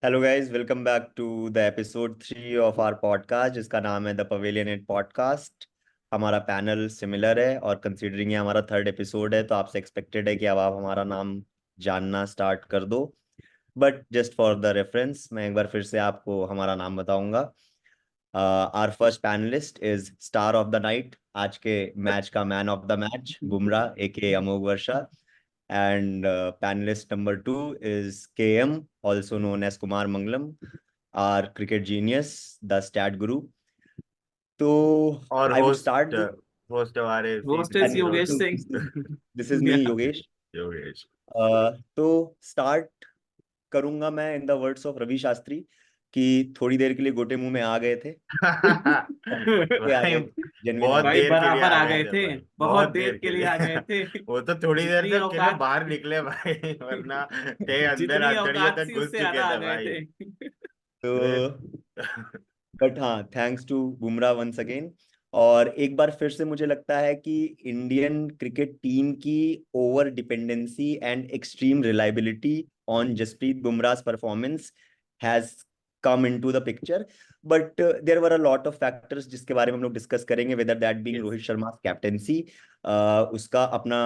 Hello guys, welcome back to the episode 3 of our podcast जिसका नाम है the pavilion it podcast. हमारा panel similar है और कंसीडरिंग ये हमारा थर्ड एपिसोड है तो आपसे एक्सपेक्टेड है कि अब आप हमारा नाम जानना स्टार्ट कर दो। But just for the reference मैं एक बार फिर से आपको हमारा नाम बताऊंगा। Our first panelist is star of the night, आज के मैच का man of the match, Bumrah aka Amogh Varsha. And panelist number two is KM, also known as Kumar Mangalam, our cricket genius, the stat guru. So और I would host start this. Host हमारे host C3 is And Yogesh सिनोड Singh. this is me, Yeah. Yogesh. Yogesh. तो start करूंगा मैं in the words of Ravi Shastri कि थोड़ी देर के लिए गोटे मुंह में आ गए थे। ये आ भाई गए थे बहुत जेन्युइनली। भाई देर के लिए बराबर आ आ गए गए थे थे, भाई, बहुत बहुत देर देर के के लिए आ गए थे। लिए। वो तो थोड़ी देर जितनी तक के लिए औकात बाहर निकले भाई, वरना थे अंदर जितनी अंतरिये औकात तक थी घुस उससे चुके ज्यादा आ थे गए भाई। थे। तो बट हाँ, thanks to Bumrah once again. और एक बार फिर से मुझे लगता है कि इंडियन क्रिकेट टीम की over dependency and extreme reliability on Jasprit Bumrah's performance has come into the picture. But there were a lot of factors जिसके बारे में हम लोग डिस्कस करेंगे, whether that being yes. Rohit Sharma captaincy, उसका अपना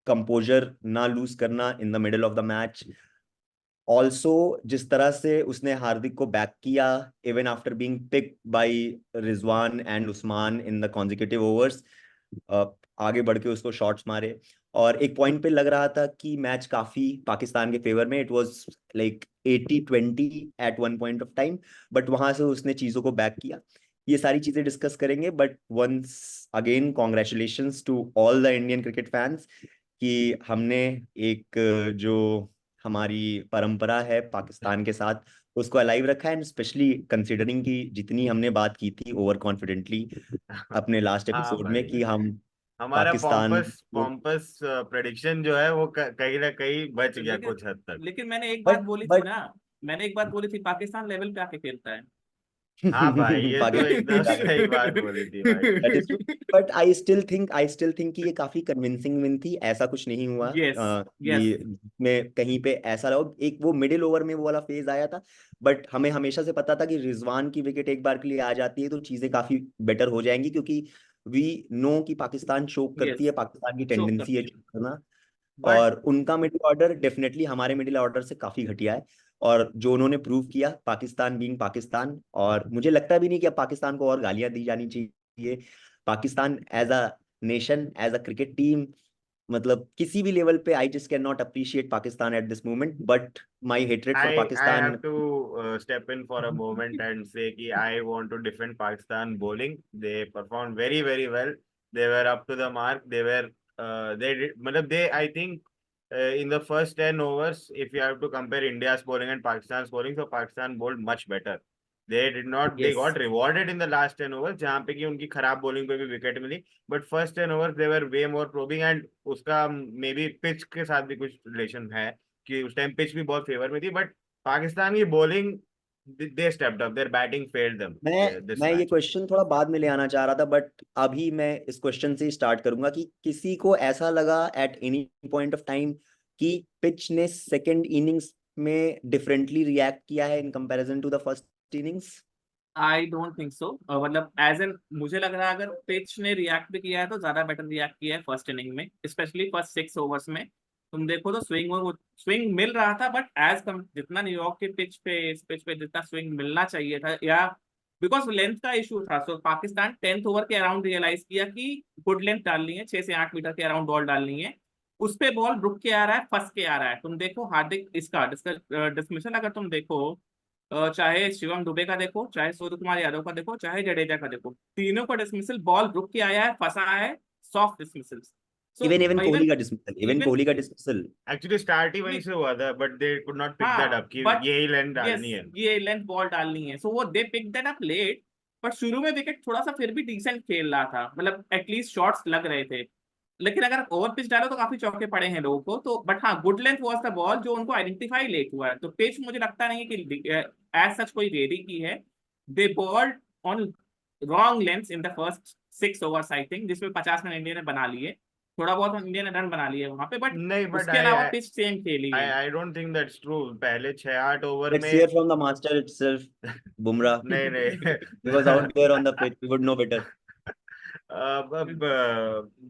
कंपोजर ना लूज करना in the middle of the match, also जिस तरह से उसने हार्दिक को बैक किया even after being pick by Rizwan and Usman in the consecutive overs, आगे बढ़ के उसको शॉट्स मारे। और एक पॉइंट पे लग रहा था कि मैच काफी पाकिस्तान के फेवर में, it was like 80-20 at one point of time, but वहां से उसने चीजों को बैक किया। ये सारी चीजें डिस्कस करेंगे, but once again congratulations to all the Indian cricket fans कि हमने एक जो हमारी परंपरा है पाकिस्तान के साथ उसको अलाइव रखा है, एंड स्पेशली कंसिडरिंग कि जितनी हमने बात की थी ओवर कॉन्फिडेंटली अपने लास्ट हाँ एपिसोड में भाई, कि हम हमारा पाकिस्तान पॉम्पस को। पॉम्पस प्रेडिक्शन जो है वो कहीं ना कहीं बच गया लेकिन कुछ हद तक। लेकिन मैंने एक बात बट बोली थी बट ना। मैंने एक बात बोली थी, पाकिस्तान लेवल पे आके खेलता है। हाँ भाई, ये तो एकदम सही बात पाकिस्तान बोली थी भाई। That is true. But I still think कि ये काफी कन्विंसिंग विन थी, ऐसा कुछ नहीं हुआ यस। यस। कि में कहीं पे ऐसा रहो, एक वो मिडिल ओवर में वो वाला फेज आया था। बट हमें हमेशा से पता था कि रिजवान की विकेट एक बार के लिए आ जाती है तो चीजें काफी बेटर हो जाएंगी, क्योंकि वी नो कि पाकिस्तान चोक करती यस। है, पाकिस्तान की शो टेंडेंसी है करती है। choke करना। बट और उनका मिडिल ऑर्डर डेफिनेटली हमारे मिडिल ऑर्डर से काफी घटिया है। और जो उन्होंने प्रूव किया, पाकिस्तान बीइंग पाकिस्तान, और मुझे लगता भी नहीं कि अब पाकिस्तान को और गालियां दी जानी चाहिए। Pakistan as a nation, as a cricket team, मतलब किसी भी लेवल पे I just can not appreciate Pakistan at this moment, but my hatred for I Pakistan. have to step in for a moment and say कि I want to defend Pakistan bowling. They performed very very well. They were up to the mark. They were they did, मतलब they, I think in the first 10 overs, if you have to compare India's bowling and Pakistan's bowling, so Pakistan bowled much better. They did not, they yes. got rewarded in the last 10 overs जहाँ पे कि उनकी खराब bowling पे भी wicket milli, but first 10 overs they were way more probing, and उसका may be pitch के साथ भी कुछ रिलेशन है कि उस टाइम पिच भी बहुत फेवर में थी, बट पाकिस्तान की bowling, they stepped up, there batting failed them मैं दिस मैं ये मैच। क्वेश्चन थोड़ा बाद में ले आना चाह रहा था, बट अभी मैं इस क्वेश्चन से स्टार्ट करूंगा कि किसी को ऐसा लगा at any point of time कि पिच ने सेकेंड इनिंग्स में डिफरेंटली रिएक्ट किया है in comparison to the first innings? I don't think so. मतलब एज एन मुझे लग रहा है अगर पिच ने रिएक्ट भी किया है तो ज्यादा बेटर रिएक्ट किया है फर्स्ट इनिंग में, स्पेशली फर्स्ट 6 ओवर्स में। तुम देखो तो स्विंग मिल रहा था, बट एज कम जितना न्यूयॉर्क के पिच पे, इस पिच पे जितना स्विंग मिलना चाहिए था, या बिकॉज लेंथ का इशू था, सो पाकिस्तान 10th ओवर के अराउंड रियलाइज किया कि गुड लेंथ डालनी है, 6 से 8 मीटर के अराउंड बॉल डालनी है। उस पे बॉल रुक के आ रहा है, फंस के आ रहा है। तुम देखो हार्दिक इसका डिसमिसल अगर तुम देखो, चाहे शिवम दुबे का देखो, चाहे सूर्य कुमार यादव का देखो, चाहे जडेजा का देखो, तीनों का डिसमिसल बॉल रुक के आया है, फंसा है, soft dismissal. So even even even Kohli का डिसमिसल, इवन इवन कोहली का डिसमिसल। एक्चुअली स्टार्ट ही वहीं से हुआ था, but they could not pick that हाँ अप कि बट यही लाइन यस, डालनी है। ये लेंथ बॉल डालनी है, सो वो they pick that up late. But शुरू में विकेट थोड़ा सा फिर भी डिसेंट खेल रहा था, मतलब एटलीस्ट शॉट्स लग रहे थे। लेकिन अगर ओवर पिच डालो तो काफी चौके पड़े हैं लोगों को तो, बट हाँ, good length was the ball जो उनको आइडेंटिफाई लेट हुआ है। तो पिच मुझे लगता नहीं है कि एज सच कोई देरी की है। They bowled on wrong length in the first 6 overs I think, जिसमें 50 रन इंडिया ने बना लिए। थोड़ा बहुत इंडिया ने रन बना लिए वहां पे, बट नहीं, बट उसके अलावा पिच सेम खेली है। I don't think that's true. पहले 6-8 ओवर Let's में hear from the master itself, Bumrah. नहीं नहीं He was out there on the pitch. He would know better.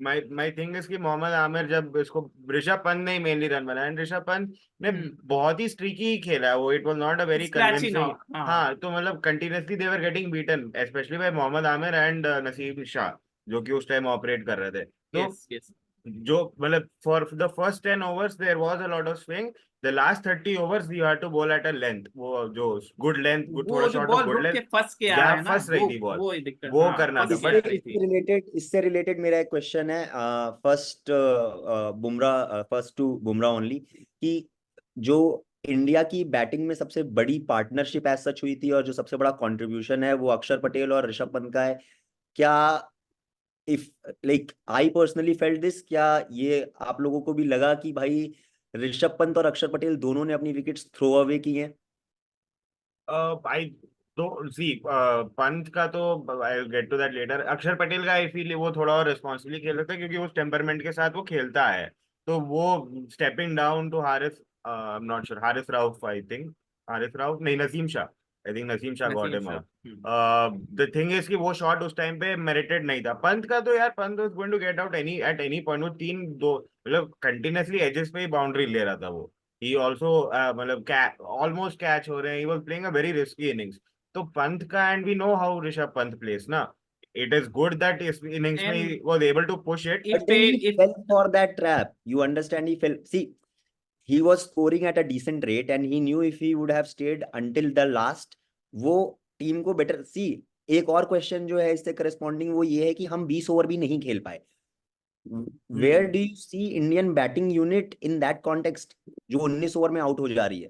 My thing is कि मोहम्मद आमिर जब इसको ऋषभ पंत ने ही मेनली रन बनाया, ऋषभ पंत ने बहुत ही स्ट्रीकी खेला है वो, it was not a very scratchy convincing. Not, हाँ हाँ, तो मतलब continuously they were getting beaten, specially by Mohammad Amir and Naseem Shah, जो कि उस टाइम ऑपरेट कर रहे थे। तो यस यस जो मतलब for the first 10 overs there was a lot of swing, the last 30 overs you have to ball at a length, वो जो गुड लेंथ, थोड़ा वो जो शॉर्ट ऑफ बॉल गुड रुक लेंथ, के फंस के आ रहा जहाँ है ना, फंस रही थी बॉल, वो ही दिक्कत, वो हाँ करना था। फंस के बट आ रही थी। इससे रिलेटेड मेरा एक क्वेश्चन है, first Bumrah, first to Bumrah only, कि जो इंडिया की बैटिंग में सबसे बड़ी पार्टनरशिप एज सच हुई थी और जो सबसे बड़ा कंट्रीब्यूशन है वो अक्षर पटेल और ऋषभ पंत का है। क्या if like I personally felt this, क्या ये आप लोगों को भी लगा कि भाई ऋषभ पंत और अक्षर पटेल दोनों ने अपनी विकेट्स थ्रो अवे की हैं? आई तो सी पंत का तो I will get to that later. Axar Patel का आई फील वो थोड़ा और रिस्पॉन्सिबली खेल सकता है, क्योंकि उस टेम्परमेंट के साथ वो खेलता है। तो वो stepping down to Haris, I am not sure, Haris Rauf I think, Haris Rauf नहीं, Naseem Shah, I think Naseem Shah got Naseem him Shah, out. The thing is कि वो शॉट उस टाइम पे मेरिटेड नहीं था। पंत का तो यार, Pant was going to get out any at any point, वो तीन दो मतलब कंटिन्यूअसली एजेस पे ही बाउंड्री ले रहा था वो। he also मतलब almost catch हो रहे हैं, he was playing a very risky innings। तो पंत का, and we know how Rishabh Pant plays ना, it is good that इस innings में he and was able to push it। If But then he if fell for that trap. You understand? He fell. See, he was scoring at a decent rate, and he knew if he would have stayed until the last, वो team को better सी। एक और question जो है इससे corresponding वो ये है कि हम 20 ओवर भी नहीं खेल पाए। Where do you see Indian batting unit in that context, जो 19 ओवर में आउट हो जा रही है?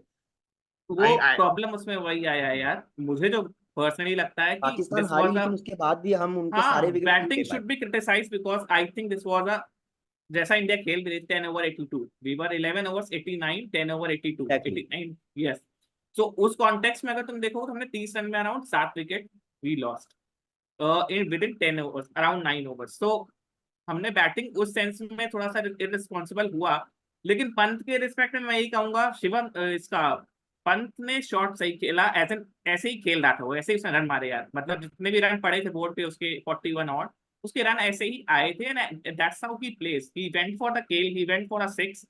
वो I प्रॉब्लम उसमें वही आया है यार, मुझे जो पर्सनली लगता है कि पाकिस्तान दिस हारी वाज अ, लेकिन उसके बाद भी हम उनके सारे हाँ विकेट नहीं ले बैटिंग पाए। Should be criticised, because I think this was a, जैसा इंडिया खेल भी रही थी 10 over 82, we were 11 overs 89, 10 over 82, Exactly. 89, yes. So उस कॉन्टेक्स्ट में अगर तुम देखो तो हमने 30 रन में around 7 wicket we lost in within 10 overs, around 9 overs. तो हमने बैटिंग उस सेंस में थोड़ा सा इररिस्पॉन्सिबल हुआ। लेकिन पंत के रिस्पेक्ट में मैं यही कहूंगा, शिवम इसका पंत ने शॉट सही खेला, ऐसे ही खेल रहा था वो, ऐसे ही उसने रन मारे यार, मतलब जितने भी रन पड़े थे बोर्ड पे उसके 41 और उसके रन ऐसे ही आए थे, and that's how he plays, he went for the kill, he went for a six,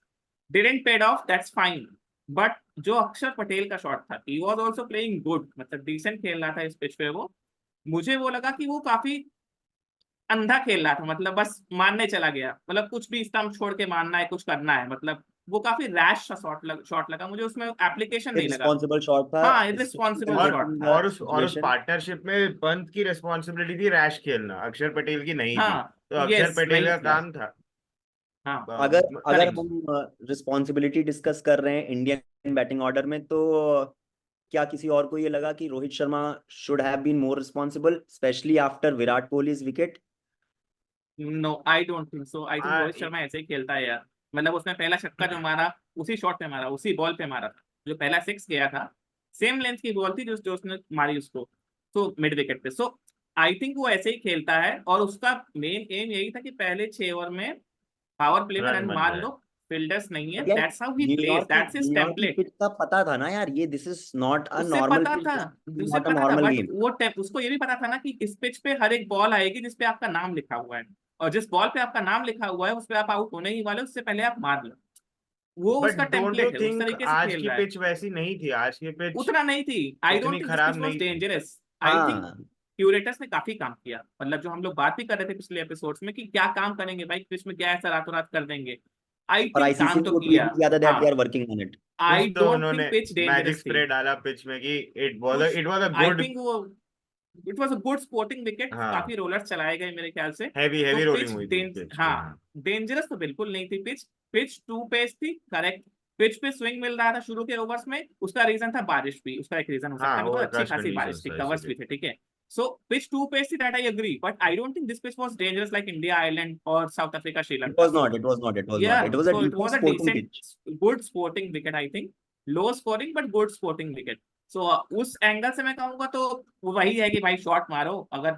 didn't paid off, that's fine. But जो अक्षर पटेल का शॉट था, he was also playing good, मतलब डिसेंट खेल रहा था इस पिच पे वो। मुझे वो लगा कि वो काफी अंधा खेल रहा था, मतलब बस मारने चला गया, मतलब कुछ भी स्टंप छोड़ के मारना है, कुछ करना है, मतलब वो काफी रैश सा शॉट लगा मुझे, उसमें एप्लीकेशन नहीं लगा। रिस्पॉन्सिबल शॉट था, हाँ स्पेशली इररिस्पॉन्सिबल और शॉट कंसीडरिंग था। द उस सिचुएशन। पार्टनरशिप में पंत की रिस्पॉन्सिबिलिटी थी रैश खेलना, अक्षर पटेल की नहीं थी। हाँ तो अक्षर यस पटेल नहीं का थी। काम था हाँ अगर अगर करेक्ट। हम रिस्पॉन्सिबिलिटी डिस्कस कर रहे हैं इंडियन बैटिंग ऑर्डर में, तो क्या किसी और को ये लगा कि Rohit Sharma should have been more responsible, specially after Virat Kohli's wicket? No I don't think so, I think Rohit Sharma ऐसे ही खेलता है यार, मतलब उसने पहला छक्का जो मारा उसी शॉट पे मारा, उसी बॉल पे मारा था, जो पहला सिक्स गया था सेम लेंथ की बॉल थी जो उसने मारी उसको, तो मिड विकेट पे। सो आई थिंक वो ऐसे ही खेलता है, और उसका मेन एम यही था कि पहले 6 ओवर में पावर प्ले में रन रन बन मार जाए। लो, फील्डर्स नहीं है, बट यार, that's how he pledge, that's his New York की टेम्पलेट। पिच का पता था ना यार, ये दिस इज नॉट अ उससे नॉर्मल पता पिच, था, दिस इज उसे नॉट अ पता था, नॉर्मल बट गेम। वो उसको ये भी पता था ना कि इस पिच पे हर एक बॉल आएगी जिसपे आपका नाम लिखा हुआ है, और जिस बॉल पे आपका नाम लिखा हुआ है उस पे आप आउट होने ही वाले, उससे पहले आप मार लो। वो बट उसका डोंट यू टेम्पलेट है, उस थिंक तरीके से आज खेल की रहा है। पिच वैसी नहीं थी, आज की पिच उतना नहीं थी, आई डोंट उतनी थिंक दिस खराब पिच वाज नहीं थी। डेंजरस। आई थिंक हाँ, क्यूरेटर्स ने काफी काम किया, मतलब जो हम लोग बात भी कर रहे थे पिछले एपिसोड्स में कि क्या काम करेंगे भाई पिच में, क्या ऐसा रातों रात कर देंगे, आई और थिंक आईसीसी काम ने तो वो ट्वीट किया। किया था दैट हाँ they are working on it. कुछ आई तो डोंट उन्होंने थिंक पिच मैजिक डेंजरस थी स्प्रे डाला पिच में कि कुछ, it was a I good. Think वो it was a good sporting wicket, हाँ, काफी रोलर्स चलाए गए मेरे ख्याल से। हैवी तो हैवी रोलिंग पिच हुई थी पिच पे। हाँ हाँ, डेंजरस तो बिल्कुल नहीं थी पिच, पिच टू पेस थी, करेक्ट। पिच पे स्विंग मिल रहा था शुरू के ओवर्स में, उसका रीजन था बारिश भी, उसका एक रीजन हो सकता हाँ, है, वो बिकॉज अच्छी आकाश खासी कंडीशंस बारिश थी, था कवर्स इसीलिए। भी थे, ठीक है। सो पिच टू पेस थी, that I agree, but I don't think this pitch was dangerous like India, Ireland और South Africa, it Sri Lanka. Was so not, it was not, it was not, yeah, it was a so it decent was a sporting decent, pitch. good sporting wicket, I think. Low scoring but good sporting wicket. So उस angle से मैं कहूंगा तो वो वही है कि भाई शॉट मारो, अगर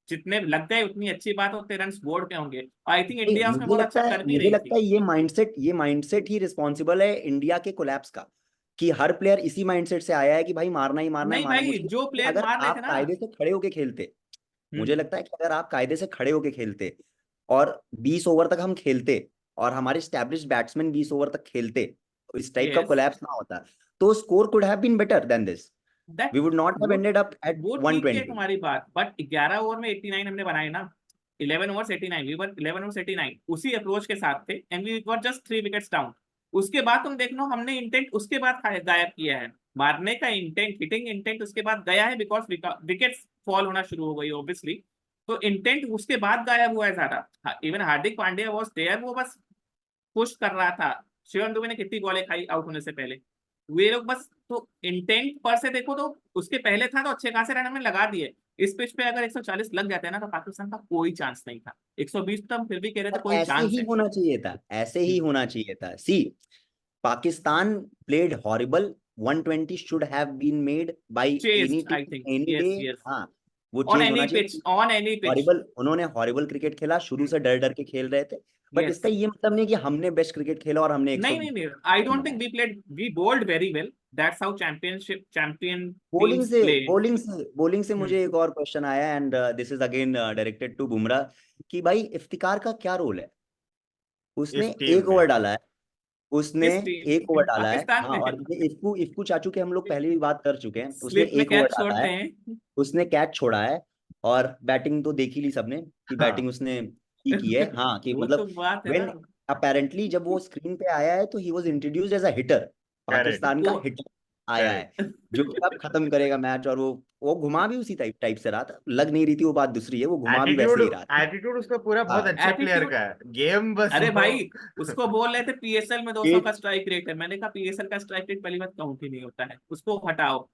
जितने लग गए उतनी अच्छी बात, उतने रन बोर्ड पे होंगे। आई थिंक इंडिया उसमें बहुत अच्छा कर भी मुझे रही लगता थी। है ये माइंडसेट ही रिस्पॉन्सिबल है इंडिया के कोलैप्स का, कि हर प्लेयर इसी माइंडसेट से आया है कि भाई मारना ही मारना है, नहीं मारना। भाई, मुझे जो प्लेयर अगर मार रहे थे आप ना। कायदे से खड़े होके खेलते, मुझे हम्म। लगता है कि अगर आप कायदे से खड़े होके खेलते और 20 ओवर तक हम खेलते और हमारे स्टैब्लिश्ड बैट्समैन 20 ओवर तक खेलते, तो इस टाइप का यस, कोलैप्स ना होता, तो score could have been better than this. That we would not have वो एंडेड अप एट वो ठीक है 120। तुम्हारी बात, बट 11 ओवर में 89 हमने बनाए ना। 11 ओवर्स 89, वी वर 11 ओवर्स 89 उसी अप्रोच के साथ थे, and we were just 3 wickets down. उसके बाद तुम देख लो, हमने इंटेंट उसके बाद गायब किया है। मारने का इंटेंट, हिटिंग इंटेंट उसके बाद गया है, बिकॉज विकेट्स फॉल होना शुरू हो गई ऑब्वियसली। तो इंटेंट उसके बाद गायब हुआ है ज्यादा। Even Hardik Pandya was there, वो बस पुश कर रहा था। शिवम दुबे ने कितनी बॉलें खाई आउट होने से पहले, वे लोग बस। तो इंटेंट पर से देखो तो उसके पहले था तो अच्छे खासे रन हमने लगा दिए। इस पिच पे अगर 140 लग जाते हैं ना, तो पाकिस्तान का कोई चांस नहीं था। 120 तो हम फिर भी कह रहे थे और कोई ऐसे चांस ही है। होना चाहिए था, ऐसे ही होना चाहिए था। See, Pakistan played horrible. 120 should have been made by any chased, I team think, any yes day. Yes. हाँ, वो ऑन चेज एनी होना पिच, चाहिए। On any pitch. हॉरिबल, उन्होंने हॉरिबल क्रिकेट खेला, शुरू से डर डर के खेल रहे थे। But yes. इसका ये मतलब नहीं कि हमने बेस्ट क्रिकेट खेला और हमने नहीं 120 नहीं नहीं, I don't think we played, we bowled very well. That's how champion bowling teams से प्ले। बॉलिंग से मुझे एक और क्वेश्चन आया, and this is again directed to Bumrah, कि भाई इफ्तिकार का क्या रोल है? उसने इस टीम एक में। ओवर डाला है, उसने किस एक ओवर टीम? डाला है। पाकिस्तान हाँ, में और ये इफ्कू इफ्कू चाचू के हम लोग पहले भी बात कर चुके हैं, उसने स्लिप में एक ओवर कैच डाला छोड़ते है, हैं। उसने कैच छोड़ा है। और बैटिंग तो देख ही ली सबने कि हाँ, बैटिंग उसने की है। हाँ, कि वो तो मतलब बात है ना। व्हेन अपेरेंटली जब वो स्क्रीन पे आया है तो he was introduced as a hitter, correct Pakistan का वो हिटर आया है, करेक्ट। जो कि अब खत्म करेगा मैच। और वो घुमा भी उसी टाइप टाइप से रहा था, लग नहीं रही थी वो बात दूसरी है, वो घुमा भी एटीट्यूड वैसे ही रहा था। एटीट्यूड उसका पूरा बहुत हाँ, अच्छे प्लेयर एटीट्यूड। का है, गेम बस अरे वो। भाई, उसको बोल रहे थे पीएसएल में 200 एक का स्ट्राइक रेट है। मैंने कहा पीएसएल का स्ट्राइक रेट पहली बात काउंट ही नहीं होता है, उसको हटाओ।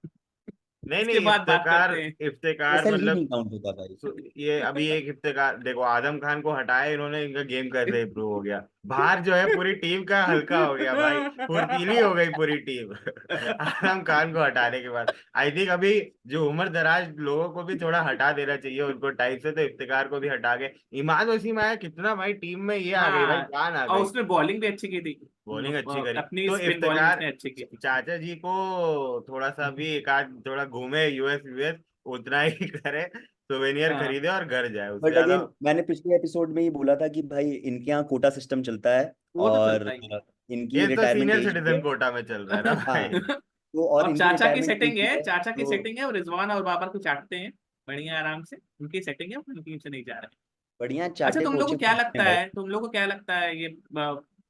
नहीं उसके नहीं, बाद बात इफ्तिकार करते हैं। इफ्तिकार एसएल ही मतलब नहीं काउंट होता भाई। ये अभी एक इफ्तिकार देखो, आदम खान को हटाया इन्होंने, इनका गेम कैसे इंप्रूव हो गया। बाहर जो है पूरी टीम का हल्का हो गया भाई, फुर्तीली हो गई पूरी टीम आदम खान को हटाने के बाद आई थिंक अभी जो उम्र दराज लोगों को भी थोड़ा हटा देना चाहिए उनको टाइप से, तो इफ्तिकार को भी हटा के इमाद वसीम आया, कितना भाई टीम में ये आ गई भाई, हाँ, जान आ और गई। उसने बॉलिंग भी अच्छी की थी। बॉलिंग अच्छी करी अपनी तो स्पिन बॉलिंग इफ्तिकार उसने अच्छी की थी। चाचा जी को थोड़ा सा भी एक आध थोड़ा घूमे यूएस यूएस, उतना ही करे, सोवेनियर हाँ, खरीदे और घर जाए, उससे बट ज्यादा। अगेन मैंने पिछले एपिसोड में ही बोला था कि भाई इनके यहाँ कोटा सिस्टम चलता है, वो तो और चलता ही इनकी ये तो रिटायरमेंट सीनियर एज भी सिटीजन है। कोटा में चल रहा है ना हाँ, भाई। तो और अब इनकी चाचा की रिटायरमेंट एज सेटिंग भी है, है, चाचा की तो सेटिंग है, और रिजवान और बाबर को चाटते हैं बढ़िया आराम से। उनकी सेटिंग है, उनकी टीम से नहीं जा रहे। बढ़िया अच्छा, चाटे तुम लोग को पोचे क्या खाते लगता हैं भाई। है, तुम लोग को क्या लगता है ये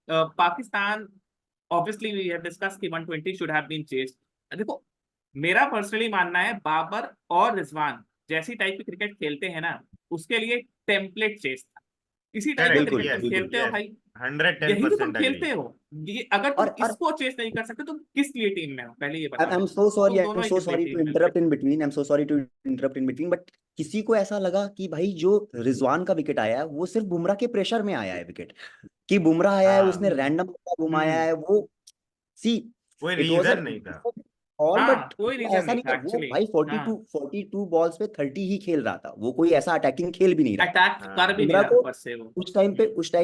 Pakistan, obviously we have discuss कि 120 शुड हैव बीन चेस्ड। देखो, मेरा पर्सनली मानना है बाबर और रिजवान जैसी टाइप की क्रिकेट खेलते हैं ना, उसके लिए टेम्पलेट चेस था। इसी टाइप का करेक्ट, बिल्कुल क्रिकेट तुम यस बिल्कुल। खेलते हो यस, भाई, यही तो तुम 110% अग्री। खेलते हो। ये अगर तुम और इसको चेस नहीं कर सकते, तुम किस लिए टीम में हो, पहले ये आई बताओ। एम सो सॉरी, तुम आई एम दोनों ही सो किस लिए सॉरी टू टीम में हो? Interrupt in between, I am so sorry to interrupt in between, but किसी को ऐसा लगा कि भाई जो रिजवान का विकेट आया है वो सिर्फ बुमराह के प्रेशर में आया है विकेट, कि बुमराह आया है हाँ। उसने रैंडम घुमाया हम्म। है वो। सी, कोई इट वाज अ रीजन नहीं था। ऑल, हाँ, बट कोई वो रीजन ऐसा नहीं नहीं था था, वो एक्चुअली। भाई हाँ, 42 बॉल्स पे 30 ही खेल रहा था, वो कोई ऐसा अटैकिंग खेल भी नहीं रहा था। अटैक कर भी हाँ। नहीं बुमराह रहा को ऊपर से वो। उस टाइम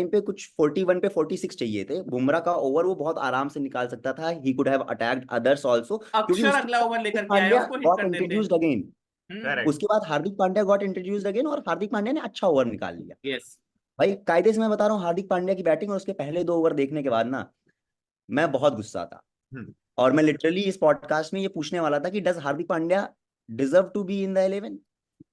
पे कुछ 41 पे 46 चाहिए थे, बुमराह का ओवर वो बहुत आराम से निकाल सकता था, he could have attacked others also, क्योंकि अक्षर उसके अगला बाद ओवर हार्दिक लेकर के आया, पांड्या उसको हिट गॉट कर देते। Introduced again. करेक्ट। उसके बाद Hardik Pandya got introduced again, और हार्दिक पांड्या ने अच्छा ओवर निकाल लिया। यस। भाई कायदे से मैं बता रहा हूँ, हार्दिक पांड्या की बैटिंग और उसके पहले 2 ओवर देखने के बाद ना, मैं बहुत गुस्सा था। और मैं लिटरली इस पॉडकास्ट में ये पूछने वाला था कि does Hardik Pandya deserve to be in the 11,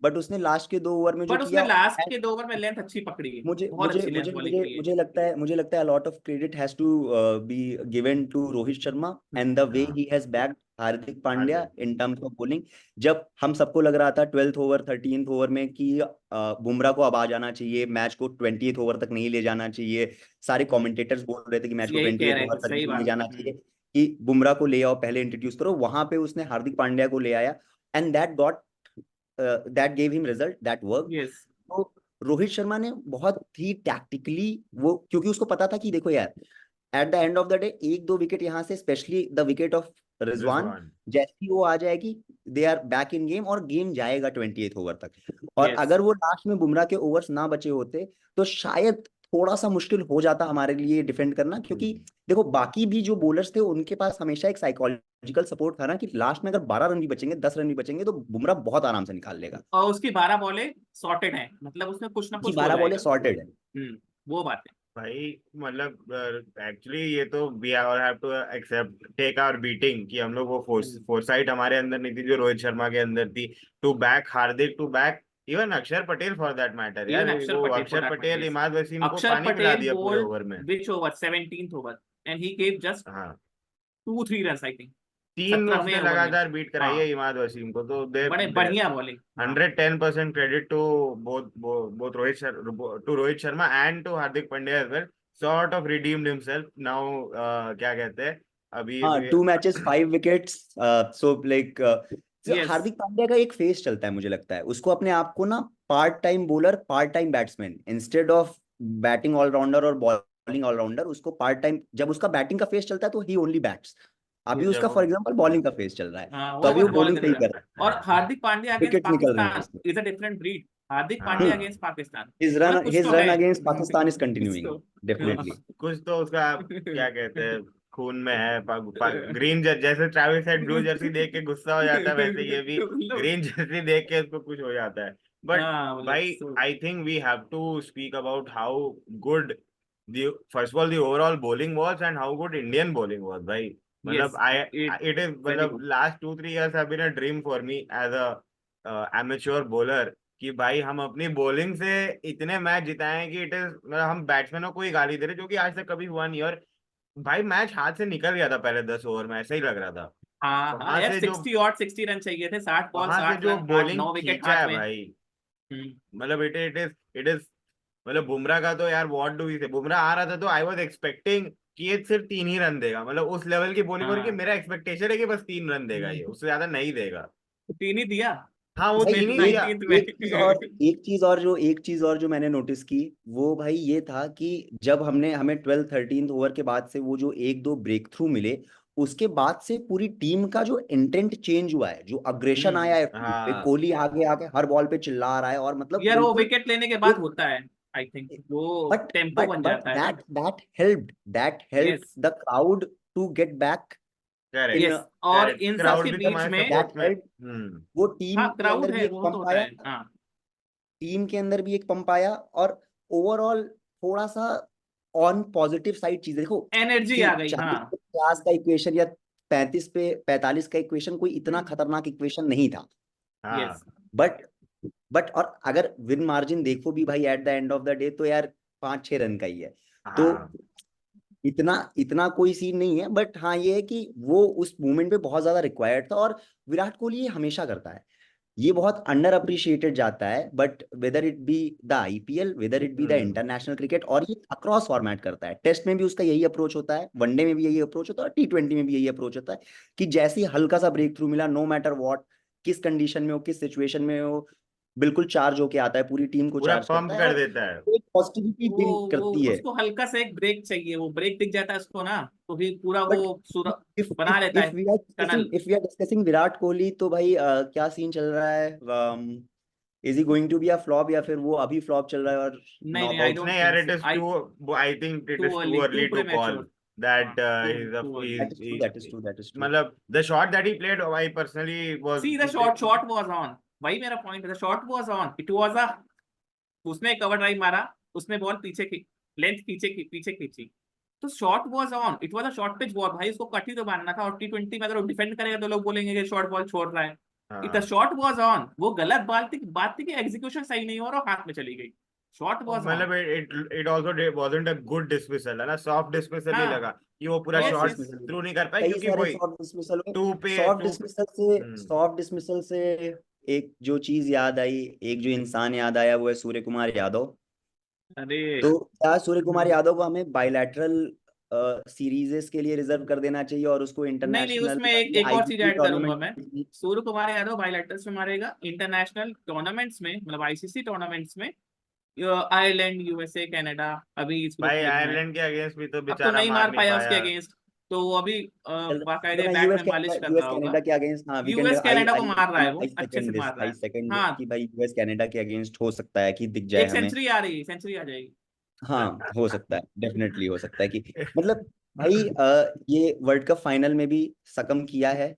but उसने लास्ट के 2 ओवर में जो बट उसने किया। लास्ट के 2 ओवर में लेंथ अच्छी पकड़ी है, मुझे बहुत मुझे अच्छी लेंथ मुझे बॉलिंग मुझे की है। मुझे लगता है lot of credit has to be given to Rohit Sharma and the way हाँ, he has backed Hardik Pandya Hardik. In terms of bowling. जब हम सबको लग रहा था 12th ओवर 13th ओवर में कि बुमराह को अब आ जाना चाहिए, मैच को 20th ओवर तक नहीं ले जाना चाहिए, सारे कमेंटेटर्स बोल रहे थे कि मैच को यही कह 20th रहे ओवर थे, तक सही नहीं ले बात है। जाना चाहिए, कि बुमराह को ले आओ पहले इंट्रोड्यूस करो, वहां पे उसने हार्दिक पांड्या को ले आया, and that gave him result, that work. Yes. तो रोहित शर्मा ने बहुत ही टैक्टिकली वो, क्योंकि उसको पता था कि देखो यार, at the end of the day एक दो विकेट यहाँ से, specially the wicket of Rizwan, Rizwan जैसी वो आ जाएगी, they are back in game और गेम जाएगा 28th ओवर तक। और Yes. अगर वो लास्ट में बुमराह के ओवर्स ना बचे होते तो शायद थोड़ा सा मुश्किल हो जाता हमारे लिए डिफेंड करना, क्योंकि देखो बाकी भी जो बॉलर्स थे उनके पास हमेशा एक साइकोलॉजिकल सपोर्ट था ना कि लास्ट में अगर 12 रन भी बचेंगे, 10 रन भी बचेंगे, तो बुमराह बहुत आराम से निकाल लेगा। और उसकी 12 बॉलें सॉर्टेड है, मतलब उसमें कुछ ना उसकी कुछ हो 12 बॉलें जाएगा। सॉर्टेड है। वो बात है। भाई मतलब एक्चुअली ये तो we all have to accept take our beating कि हम लोग वो फोरसाइट हमारे अंदर नहीं थी जो रोहित शर्मा के अंदर थी, to back Hardik, to back even Axar Patel for that matter यार। वो अक्षर पटेल इमाद वसीम को अक्षर पानी पिला पटेल दिया पूरे ओवर में। which over 17th over and he gave just हाँ 2-3 runs I think। 3 उसने 17वें ओवर में लगातार बीट कराई है हाँ, इमाद वसीम को, तो बड़े बढ़िया bowling. 110% credit to both Rohit Sharma and to Hardik Pandya as well. Sort of redeemed himself now. क्या कहते हैं अभी हाँ, 2 matches 5 wickets, so like Yes. Hardik Pandya का एक फेस चलता है, मुझे लगता है उसको अपने आप को ना part time bowler, part time batsman, instead of batting allrounder और बॉलिंग ऑलराउंडर, उसको पार्ट टाइम, जब उसका बैटिंग का फेस चलता है तो ही ओनली बैट्स। अभी उसका फॉर एग्जांपल बॉलिंग का फेस चल रहा है, हाँ, तो अभी वो बस बॉलिंग बॉलिंग सही कर कर रहा रहा है। और हार्दिक पांड्या अगेंस्ट विकेट्स निकल रहे हैं पाकिस्तान उसके। Is a different breed. Hardik हाँ। पांड्या अगेंस्ट पाकिस्तान हिज मतलब कुछ तो रन है। अगेंस्ट पाकिस्तान इज कुछ कंटिन्यूइंग तो डेफिनेटली। कुछ तो उसका क्या कहते हैं खून में है। ग्रीन जैसे ट्रैविस हेड ब्लू जर्सी देख के गुस्सा हो जाता है, वैसे ये भी ग्रीन जर्सी देख के उसको कुछ हो जाता है। बट हाँ, मतलब भाई I think we have to speak about how good first of all the overall bowling was and how good Indian bowling was भाई। मतलब it is मतलब last 2-3 years have been a dream for me as a amateur bowler कि भाई हम अपनी bowling से इतने match जिताए कि इट इज मतलब हम बैट्समैनों को ही गाली दे रहे, जो कि आज तक कभी हुआ नहीं। और भाई मैच हाथ से निकल गया था पहले 10 ओवर में, ऐसा ही लग रहा था। हाँ वहां यार से जो 60 रन चाहिए थे, 60 बॉल वहां से 60 जो रन, बॉलिंग 8-9 विकेट खींचा हाथ है में। भाई, मतलब इट इज मतलब बुमराह का तो यार व्हाट डू वी से, बुमराह आ रहा था तो आई वाज एक्सपेक्टिंग कि ये सिर्फ 3 ही रन देगा, मतलब उस लेवल की बॉलिंग हो रही है कि मेरा एक्सपेक्टेशन है कि बस 3 रन देगा ये, उससे ज्यादा नहीं देगा। 3 ही दिया हाँ वो भाई 3 ही दिया। 19th में। एक चीज और जो मैंने नोटिस की, वो भाई ये था कि जब हमें 12-13 ओवर के बाद से वो जो एक दो ब्रेक थ्रू मिले, उसके बाद से पूरी टीम का जो इंटेंट चेंज हुआ है, जो अग्रेशन आया है field पे, हाँ कोहली आगे आगे हर बॉल पे चिल्ला रहा है, और मतलब यार वो बिल्कुल विकेट लेने के बाद एक, होता है आई थिंक, वो बट टेम्पो बन बट जाता है। That helped yes the crowd to get back correct in, yes. और करेक्ट। इन सब क्राउड के भी बीच तुम्हारे में सपोर्ट दैट में। हेल्प, वो टीम हाँ के क्राउड अंदर भी है, एक वो तो पंप होता आया, है हाँ। टीम के अंदर भी एक पंप आया, और ओवरऑल थोड़ा सा ऑन पॉजिटिव साइड चीज देखो एनर्जी कि आ गई 40 हाँ। पे 50 का इक्वेशन या 35 पे 45 का इक्वेशन कोई इतना खतरनाक इक्वेशन नहीं था। हाँ यस बट और अगर विन मार्जिन देखो भी भाई eight the end of the day, तो यार 5-6 रन का ही है, तो हाँ इतना इतना कोई सीन नहीं है। बट हाँ ये है कि वो उस मोमेंट पे बहुत ज्यादा रिक्वायर्ड था, और विराट कोहली ये हमेशा करता है, ये बहुत अंडर अप्रिशिएटेड जाता है, but whether it be the IPL, whether it be the international cricket, और ये अक्रॉस फॉर्मेट करता है। टेस्ट में भी उसका यही अप्रोच होता है, वनडे में भी यही अप्रोच होता है, और T20 में भी यही अप्रोच होता है कि जैसे ही हल्का सा ब्रेक थ्रू मिला, नो मैटर व्हाट, किस कंडीशन में हो, किस सिचुएशन में हो, बिल्कुल चार्ज होके आता है, पूरी टीम को पूरा चार्ज करता पंप है, कर और देता है। एक पॉजिटिविटी वो ब्रिंग वो करती है। उसको हल्का सा एक ब्रेक चाहिए, वो ब्रेक दिख जाता है उसको ना, तो फिर पूरा बट वो if बना if लेता if है we are tunnel. discussing if we are discussing Virat Kohli, तो भाई क्या सीन चल रहा है, is he going to be a flop, या फिर वो अभी फ्लॉप चल रहा है और नहीं नहीं आई नॉकआउट? डोंट नहीं यार think it so, is too I think it is too too early to call premature. That too early. that is true. मतलब the shot that he played I personally was see the shot was on, वही मेरा point है, the shot was on, it was a, उसने cover drive मारा, उसने ball पीछे की length पीछे खींची, तो shot was on, it was a short pitch ball भाई, उसको कट ही तो मारना था। और T20 में अगर वो डिफेंड करेगा तो लोग बोलेंगे कि शॉर्ट बॉल छोड़ रहा है। इट शॉट वाज ऑन, वो गलत बात थी कि एग्जीक्यूशन सही नहीं हो रहा और हाथ में चली गई, शॉट वाज ऑन। मतलब it also wasn't a good dismissal है ना, सॉफ्ट डिस्मिसल ही लगा हाँ कि वो पूरा यस शॉट यस। थ्रू नहीं कर पाए, कई क्योंकि सारे वही सॉफ्ट डिसमिसल हुए। टू पे सॉफ्ट टू। डिसमिसल से सॉफ्ट डिसमिसल से एक जो चीज याद आई, एक जो इंसान याद आया, वो है सूर्य कुमार यादव। अरे तो क्या सूर्य कुमार यादव को हमें बायलैटरल सीरीजेस के लिए रिजर्व कर देना चाहिए, और उसको नहीं नहीं, इंटरनेशनल उसमें एक और चीज आईसीसी ऐड करूंगा मैं, टूर्नामेंट? सूर्य कुमार यादव बायलैटरल्स में मारेगा, इंटरनेशनल टूर्नामेंट्स में मतलब आईसीसी टूर्नामेंट्स में आयरलैंड, यूएसए, कनाडा अभी इस ग्रुप भाई में है। आयरलैंड के अगेंस्ट भी तो अब तो बेचारा नहीं मार मार नहीं पाया उसके पाया। अगेंस्ट, तो वो अभी चलो बाकायदे मैं बैट में मालिश कर यूएस रहा होगा। कनाडा के अगेंस्ट, हाँ we can, US I Canada को आई मार रहा है, वो आई अच्छे से सेकंड दिस, मार रहा आई है। सेकंड दिस हाँ, कि भाई यूएस कनाडा के अगेंस्ट हो सकता है कि दिख जाए एक हमें। सेंचुरी आ रही है, सेंचुरी आ जाएगी। हाँ हो सकता है, डेफिनेटली हो सकता है कि मतलब भाई ये वर्ल्ड कप फाइनल में भी सकम किया है।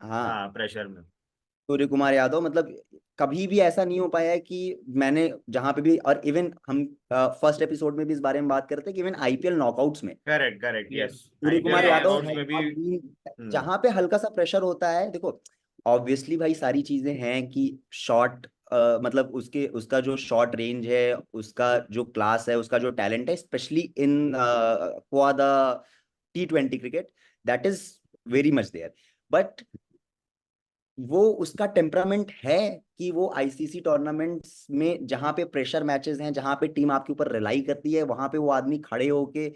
हाँ, हाँ प्रेशर में। सूर्य कुमार यादव मतलब कभी भी ऐसा नहीं हो पाया है कि मैंने जहां पे भी, और इवन हम फर्स्ट एपिसोड में भी इस बारे में बात करते हैं कि इवन आईपीएल नॉकआउट्स में करेक्ट करेक्ट यस। यस। सूर्य आईपीएल कुमार ये यादव नॉकआउट्स हैज में भी। नॉट बीन, जहां पे हल्का सा प्रेशर होता है, देखो ऑब्वियसली भाई सारी चीजें हैं कि शॉट मतलब उसके उसका जो शॉट रेंज है, उसका जो क्लास है, उसका जो टैलेंट है, specially in for the T20 cricket, that is very much there. But वो उसका टेम्परामेंट है कि वो आईसीसी टूर्नामेंट्स में जहां पे प्रेशर मैचेस हैं, जहां पे टीम आपके ऊपर रिलाई करती है, वहां पे वो आदमी खड़े होके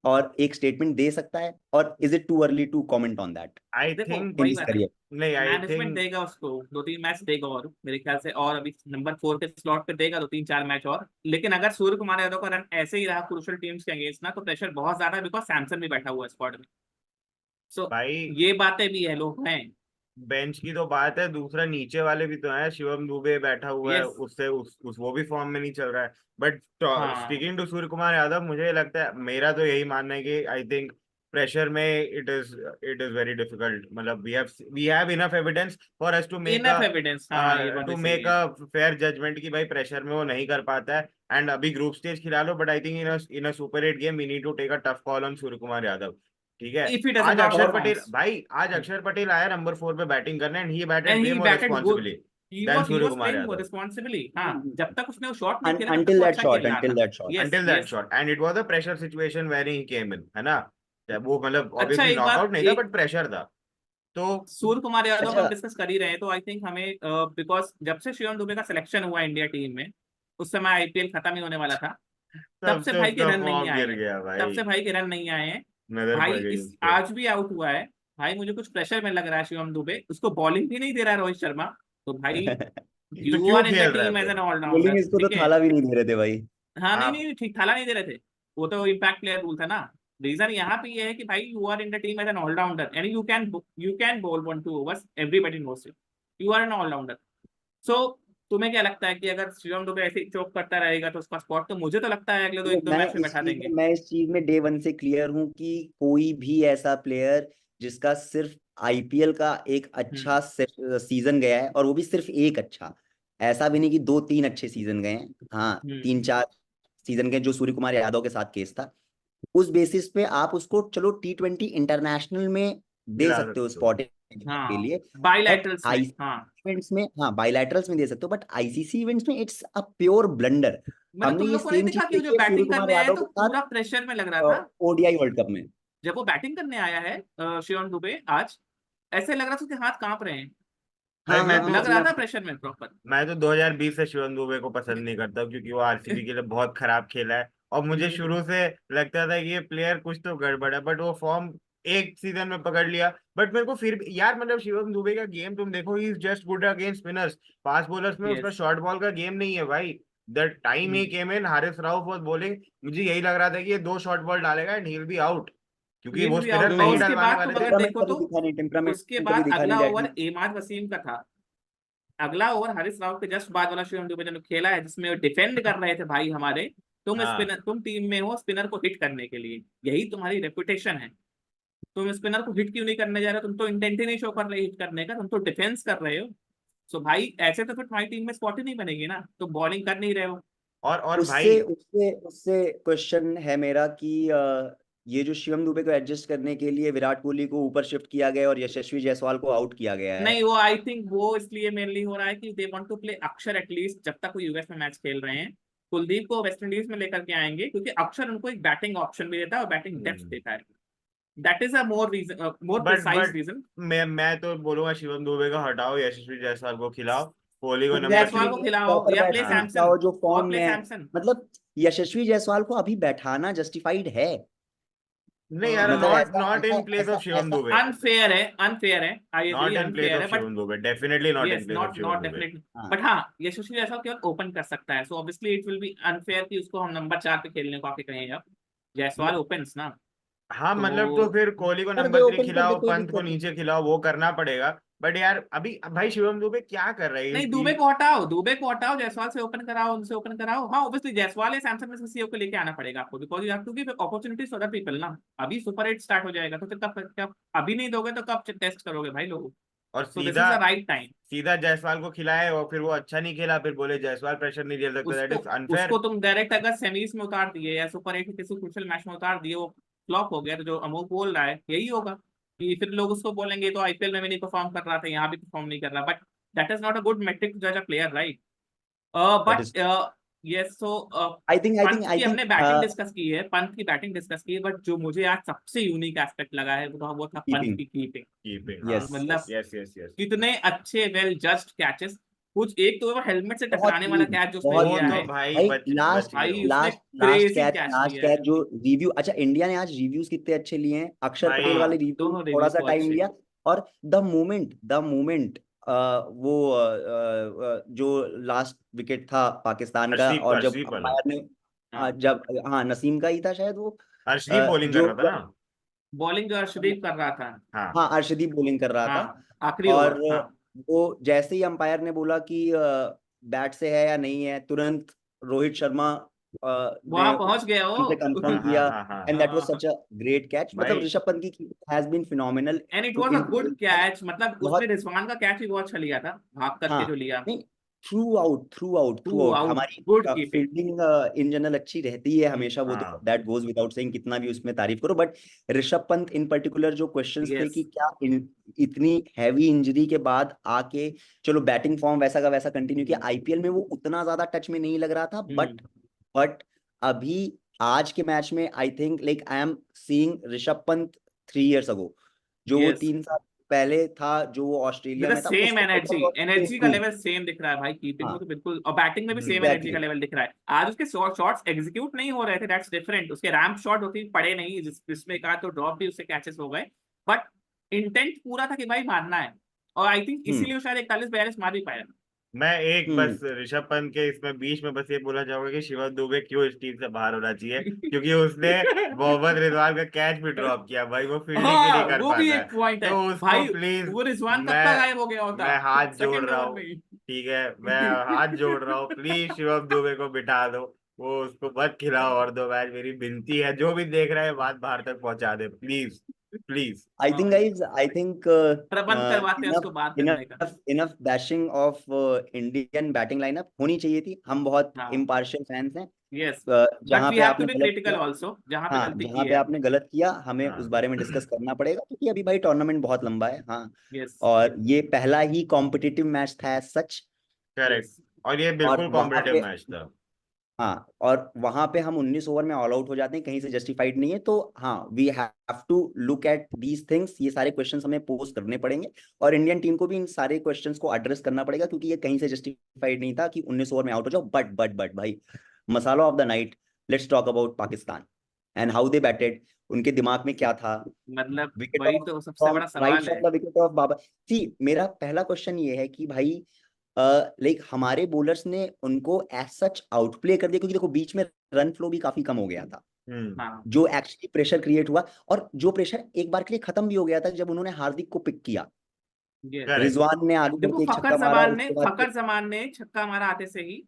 और एक स्टेटमेंट दे सकता है। और is it too early to comment on that I देखो थिंक इन वही हिज बात है, करियर? नहीं आई मैनेजमेंट थिंक देगा उसको 2-3 मैच देगा और मेरे ख्याल से, और अभी नंबर 4 के स्लॉट पे देगा 2-3-4 मैच और। लेकिन अगर सूर्य कुमार यादव का रन ऐसे ही रहा क्रूशियल टीम्स के अगेंस्ट ना, तो प्रेशर बहुत ज्यादा है, बिकॉज सैमसन भी बैठा हुआ है स्क्वाड में। सो भाई ये बातें भी है, लोग हैं। बेंच की तो बात है, दूसरा नीचे वाले भी तो हैं, शिवम दुबे बैठा हुआ है, यस। उससे उस वो भी फॉर्म में नहीं चल रहा है। बट हाँ, स्पीकिंग टू सूर्य कुमार यादव, मुझे लगता है, मेरा तो यही मानना है कि आई थिंक प्रेशर में इट इज वेरी डिफिकल्ट। मतलब we have enough evidence for us to make enough evidence, हाँ ये बात भी सही है। अ फेयर जजमेंट कि भाई प्रेशर में वो नहीं कर पाता है। एंड अभी ग्रुप स्टेज खिला लो, but I think in a super 8 game we need to take a tough call on Surya Kumar Yadav. ठीक है। इफ ही डजंट आज नॉट अक्षर और पटेल, परफॉर्म्स भाई आज अक्षर पटेल आया नंबर 4 पे बैटिंग करने, and he batted and way he more batted good, responsibly than he Surya was Kumar playing Yadav. Responsibly. हाँ, जब तक उसने वो शॉट नहीं खेला तब तक until वो that अच्छा shot, खेल रहा until था। that shot. Yes until that yes. Shot, and it was a pressure situation where he came in, है ना। जब वो मतलब अच्छा ऑब्वियसली एक बात, नॉकआउट नहीं था, एक बट प्रेशर था। तो सूर्य कुमार यादव अच्छा हम डिस्कस कर ही रहे हैं, तो आई थिंक हमें बिकॉज जब से शिवम दुबे का सिलेक्शन हुआ इंडिया टीम में, उस समय आईपीएल खत्म ही होने वाला था, तब तब से से भाई के उसका रन नहीं फॉर्म आए गिर हैं। गया तब भाई, से भाई के रन नहीं आए हैं। नजर भाई पड़ गई इस उस पे। आज भी आउट हुआ है। भाई मुझे कुछ प्रेशर में लग रहा है शिवम दुबे, उसको बॉलिंग भी नहीं दे रहा है रोहित शर्मा। तो भाई तो यू क्यों आर इन द खेल रहा है टीम एज फिर? एन ऑलराउंडर, बोलिंग इसको तो ठीक है। थाला भी नहीं दे रहे थे भाई। हाँ नहीं आप नहीं ठीक, थाला नहीं दे रहे थे, वो तो इम्पैक्ट प्लेयर रूल था ना। रीजन यहाँ पे ये है कि भाई you are in the team as an allrounder and you can bowl 1-2 overs, everybody knows it, you are an allrounder. So तुम्हें क्या लगता है कि अगर शिवम दुबे ऐसे ही चोक करता रहेगा तो उसका स्पॉट, तो मुझे तो लगता है अगले दो देखो एक दो मैच में बैठा देंगे। मैं इस चीज में डे वन से क्लियर हूं कि कोई भी ऐसा प्लेयर जिसका सिर्फ आईपीएल का एक हम्म अच्छा सीजन गया है, और वो भी सिर्फ एक अच्छा, ऐसा भी नहीं कि 2-3 अच्छे सीजन गए हैं, हाँ हम्म 3-4 सीजन गए, जो सूर्य कुमार यादव के साथ केस था, उस बेसिस पे आप उसको चलो T20 इंटरनेशनल में दे खिला सकते हो सकते हो। स्पॉट के हाँ, लिए। बट बाईलैटरल्स में, आईसीसी हाँ। इवेंट्स में, हाँ बायलैटरल्स में दे सकते हो, बट आईसीसी इवेंट्स में इट्स अ प्योर ब्लंडर। मतलब हमने तुम ये लोग को नहीं सेम चीज दिखा कि वो जो देखी है सूर्य बैटिंग कुमार करने आया यादव तो के साथ पूरा प्रेशर में लग रहा था। ओडीआई वर्ल्ड कप में। जब वो बैटिंग करने आया है शिवम दुबे आज, ऐसे लग रहा था उसके हाथ कांप रहे हैं। भाई हाँ हाँ हाँ लग रहा मैं था प्रेशर में प्रॉपर। मैं तो 2020 से शिवम दुबे को पसंद नहीं करता, क्योंकि वो आरसीबी के लिए बहुत खराब खेला है। और मुझे शुरू से लगता था कि ये प्लेयर कुछ तो गड़बड़ है, बट वो फॉर्म एक सीजन में पकड़ लिया। बट मेरे को फिर भी यार, मतलब शिवम दुबे का गेम तुम देखो, he is just good against spinners. Fast bowlers में उसका यस। शॉर्ट बॉल का गेम नहीं है भाई। The time he came in, Haris Rauf was bowling, मुझे यही लग रहा था कि ये 2 शॉर्ट बॉल डालेगा and he will be out, क्योंकि ये वो भी स्पिनर आउट, और नहीं उसके डलवाने बाद वाले तुम अगर थे। टेम्परामेंट देखो कभी तो दिखा नहीं, उसके टेम्परामेंट कभी बाद दिखा नहीं अगला दैट ओवर इमाद वसीम का था। अगला ओवर हरीश राव के जस्ट बाद वाला शिवम दुबे ने जो खेला है, जिसमें वो डिफेंड कर रहे थे भाई हमारे। तुम हाँ, स्पिनर, तुम टीम में हो स्पिनर को हिट करने के लिए, यही तुम्हारी रेपुटेशन है। तुम स्पिनर को हिट क्यों नहीं करने जा रहे हो? तुम तो इंटेंट ही नहीं शो कर रहे हिट करने का, तुम तो डिफेंस कर रहे हो। सो भाई ऐसे तो फिर तुम्हारी टीम में स्पॉट ही नहीं बनेगी ना, तुम बॉलिंग कर नहीं रहे हो। और भाई उससे उससे उससे क्वेश्चन है मेरा कि ये जो शिवम दुबे को एडजस्ट करने के लिए विराट कोहली को ऊपर शिफ्ट किया गया और यशस्वी जायसवाल को आउट किया गया है। नहीं, वो आई थिंक वो इसलिए मेनली हो रहा है कि दे वांट टू प्ले अक्षर एटलीस्ट जब तक वो यूएस में मैच खेल रहे हैं। कुलदीप को वेस्ट इंडीज में लेकर के आएंगे, क्योंकि अक्षर उनको एक बैटिंग ऑप्शन भी देता है और बैटिंग डेप्थ देता है। That is a more reason, more precise but reason. मैं तो बोलूंगा शिवम दुबे का हटाओ, यशस्वी जायसवाल को खिलाओ, कोहली को नंबर एग्जैक्टली जायसवाल को 3। खिलाओ प्रॉपर या प्ले बैट्समैन हाँ, सैमसन, खिलाओ जो और फॉर्म प्ले में है। सैमसन। मतलब यशस्वी जायसवाल को अभी बैठाना जस्टिफाइड है। नहीं यार, मतलब not ऐसा not ऐसा in place ऐसा of Shivam ऐसा Dube. अनफेयर है, अनफेयर है, I Not agree, in place unfair of है, but Shivam Dube. Definitely not in yes, place of not Shivam not Dube. Definitely, हाँ बट हाँ यशस्वी जायसवाल केवल ओपन कर सकता है, so obviously it will be unfair कि उसको हम नंबर 4 पे खेलने को आके कहें। अब जायसवाल ओपन्स ना, हाँ मतलब तो तो फिर कोहली को कर दे, नंबर 3 ओपन कर दे, खिलाओ, कोई पंत को दिक्कत नहीं। नीचे खिलाओ, वो करना पड़ेगा। बट यार अभी भाई शिवम दुबे क्या कर रहा है? नहीं, दुबे को हटाओ, दुबे को हटाओ, जायसवाल से ओपन कराओ, उनसे ओपन कराओ। हाँ ऑब्वियसली जायसवाल या सैमसन में से किसी को लेके आना पड़ेगा आपको, because you have to give opportunities to other people ना। अभी सुपर 8 स्टार्ट हो जाएगा, तो फिर कब अभी नहीं दोगे तो कब टेस्ट करोगे भाई लोग? और so this is the right time. सीधा जायसवाल को खिलाए और फिर वो अच्छा नहीं खेला, फिर बोले जायसवाल प्रेशर नहीं झेल सकता। दैट उसको इज अनफेयर। उसको तुम डायरेक्ट अगर सेमीज में उतार दिए या सुपर 8 के किसी क्रूशियल मैच में उतार दिए, वो फ्लॉप हो गया, तो जो अमोक बोल रहा है यही होगा कि फिर लोग उसको बोलेंगे तो आईपीएल में भी नहीं परफॉर्म कर रहा था, यहाँ भी परफॉर्म नहीं कर रहा। But that is not a good metric to जज a player, right? That is, but yes, so I think I think Pant I की थिंक हमने बैटिंग डिस्कस की है, पंत की बैटिंग डिस्कस की है, बट जो मुझे आज सबसे यूनिक एस्पेक्ट लगा है वो था पंत कीपिंग। की कीपिंग। कीपिंग, हाँ। यस मतलब यस यस यस। कितने अच्छे वेल जज्ड कैचेस, कुछ एक तो वो हेलमेट से बहुत टकराने वाला क्लीन, कैच जो उसने बहुत वो लिया क्लीन है, तो भाई भाई। बच लास्ट गए भाई वो। उसने लास्ट क्रेजी कैच लास्ट लिया है। कैच जो रिव्यू, अच्छा इंडिया ने आज रिव्यूज कितने अच्छे लिए हैं, अक्षर भाई पटेल वाले हाँ रिव्यू दोनों थोड़ा रिव्यू सा तो टाइम अच्छे। लिया। और द मोमेंट वो जो लास्ट विकेट था पाकिस्तान का, अर्शदीप का, और जब अर्शदीप वाला। अंपायर ने हाँ जब, हाँ नसीम का ही था शायद वो, अर्शदीप बॉलिंग कर जो रहा था ना। बॉलिंग जो अर्शदीप कर रहा था, हाँ। हाँ अर्शदीप बॉलिंग कर रहा था। हाँ आखिरी और ओवर, हाँ वो जैसे ही अंपायर ने बोला कि बैट से है या नहीं है, तुरंत रोहित शर्मा ने वहां पहुंच गया उनसे वो। कंफर्म हाँ हाँ किया। हाँ हाँ। And that was such a great catch. मतलब भाई ऋषभ पंत की has been phenomenal and it too was a in good catch, मतलब उसने बहुत। रिजवान का कैच भी बहुत अच्छा लिया था, भाग करके हाँ जो लिया। नहीं, थ्रू आउट आउट हमारी good keeping. Fielding in general अच्छी रहती है हमेशा, वो तो हाँ। दैट गोज विदाउट सेइंग, कितना भी उसमें तारीफ करो। But Rishabh Pant in particular जो क्वेश्चंस थे यस, कि क्या इतनी हैवी इंजरी के बाद आके, चलो बैटिंग फॉर्म वैसा का वैसा कंटिन्यू किया, आईपीएल में वो उतना ज्यादा टच में नहीं लग रहा था, बट अभी आज के मैच में I think like I am seeing Rishabh Pant 3 years अगो, जो वो यस, 3 साल पहले था, जो वो ऑस्ट्रेलिया विद द में था, सेम उससे एनर्जी, better और उससे एनर्जी का improve। लेवल सेम दिख रहा है भाई, कीपिंग में हाँ तो बिल्कुल, और बैटिंग में भी सेम एनर्जी का एग्जैक्टली। लेवल दिख रहा है। आज उसके शॉट्स एग्जीक्यूट नहीं हो रहे थे, दैट्स डिफरेंट, उसके रैम्प शॉट होती पड़े नहीं, जिसमें कहा तो ड्रॉप भी उससे कैचेस हो गए, बट इंटेंट पूरा था कि भाई मारना है, और आई थिंक हम्म इसीलिए वो शायद 41-42 मार भी पाया। मैं एक हम्म बस ऋषभ पंत के इसमें बीच में बस ये बोलना चाहूंगा कि शिवम दुबे क्यों इस टीम से बाहर होना चाहिए, क्योंकि उसने मोहम्मद रिजवान का कैच भी ड्रॉप किया। भाई वो फील्डिंग भी हाँ नहीं कर वो भी पाता है, एक पॉइंट है तो उसको भाई, प्लीज, वो रिजवान कब तक मैं गायब हो गया होता मैं हाथ जोड़ सेकंड रहा ओवर हूँ। में ही। ठीक है, मैं हाथ जोड़ रहा हूँ, प्लीज शिवम दुबे को बिठा दो। वो उसको मत खिलाओ और 2 मैच, मेरी विनती है, जो भी देख रहे हैं बात बाहर तक पहुंचा दे प्लीज, प्लीज। आई थिंक हाँ, गाइस, आई थिंक प्रबंध करवाते हैं इनफ उसको बात करने का। Enough enough bashing of Indian batting lineup होनी चाहिए थी। हम बहुत हाँ इम्पार्शियल फैंस हैं। यस, बट जहां वी पे हैव टू आपने बी गलत क्रिटिकल किया, आल्सो, जहां पे हाँ गलती जहां की पे है। आपने गलत किया, हमें हाँ उस बारे में डिस्कस करना पड़ेगा, क्योंकि अभी भाई टूर्नामेंट बहुत लंबा है। हाँ यस, और ये पहला ही कॉम्पिटिटिव मैच था सच। Yes, correct. और ये और बिल्कुल वहां कॉम्पिटिटिव पे, मैच था। हाँ और वहां पे हम 19 ओवर में ऑल आउट हो जाते हैं, कहीं से जस्टिफाइड नहीं है। तो हाँ we have to look at these things, ये सारे क्वेश्चंस हमें पोस्ट करने पड़ेंगे, और इंडियन टीम को भी इन सारे क्वेश्चंस को एड्रेस करना पड़ेगा, क्योंकि ये कहीं से जस्टिफाइड नहीं था कि 19 ओवर में आउट हो जाओ। बट भाई, masala of the night, let's talk about Pakistan and how they batted. उनके दिमाग में क्या था? मतलब विकेट वही ऑफ तो सबसे फ्रॉम बड़ा राइट सवाल है। From the wicket of Babar. See मेरा पहला क्वेश्चन ये है कि भाई लाइक हमारे बॉलर्स ने उनको एज सच आउटप्ले कर दिया, क्योंकि देखो बीच में रन फ्लो भी काफी कम हो गया था, हाँ जो एक्चुअली प्रेशर क्रिएट हुआ, और जो प्रेशर एक बार के लिए खत्म भी हो गया था जब उन्होंने हार्दिक को पिक किया। Yes, correct. रिजवान ने आगे देखो करके एक छक्का मारा, उसके बाद फकर जमान ने छक्का मारा आते से ही,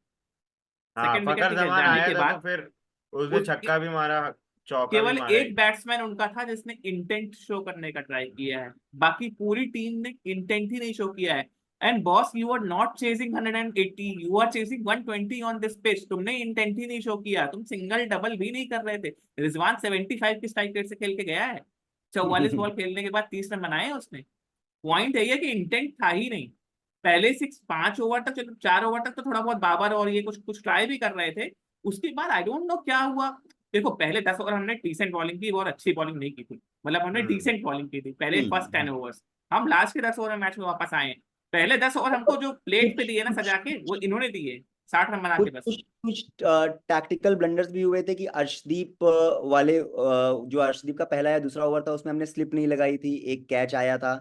हाँ सेकंड विकेट फकर के जमान जाने आया के था तो बाद। फिर उसने उस छक्का भी मारा, चौका भी केवल मारा एक एक। बैट्समैन उनका था जिसने इंटेंट शो करने का ट्राई किया है, बाकी पूरी टीम ने इंटेंट ही नहीं शो किया है। And boss, you are not chasing 180, you are chasing 120 on this pitch, तुमने इंटेंट ही नहीं शो किया, तुम सिंगल डबल भी नहीं कर रहे थे। रिजवान 75 की स्ट्राइक रेट से खेल के गया है, 44 बॉल खेलने के बाद 30 रन बनाए हैं उसने। पॉइंट है ये कि इंटेंट था ही नहीं। पहले 5 ओवर तक, चलो 4 ओवर तक तो थोड़ा बहुत बाबर और ये कुछ कुछ ट्राई भी कर रहे थे, उसके बाद आई डोंट नो क्या हुआ। देखो पहले 10 ओवर हमने डिसेंट बॉलिंग की, बहुत अच्छी बॉलिंग नहीं की थी, मतलब हमने हम्म। डिसेंट बॉलिंग की थी पहले फर्स्ट 10 ओवर्स। हम लास्ट के 10 ओवर मैच में वापस आए हैं, पहले 10 ओवर हमको जो प्लेट पे कुछ दिए ना कुछ सजा के, वो इन्होंने दिए। 60 रन बना के कुछ बस। कुछ कुछ टैक्टिकल ब्लंडर्स भी हुए थे कि अर्शदीप वाले जो अर्शदीप का पहला या दूसरा ओवर था उसमें हमने स्लिप नहीं लगाई थी, एक कैच आया था।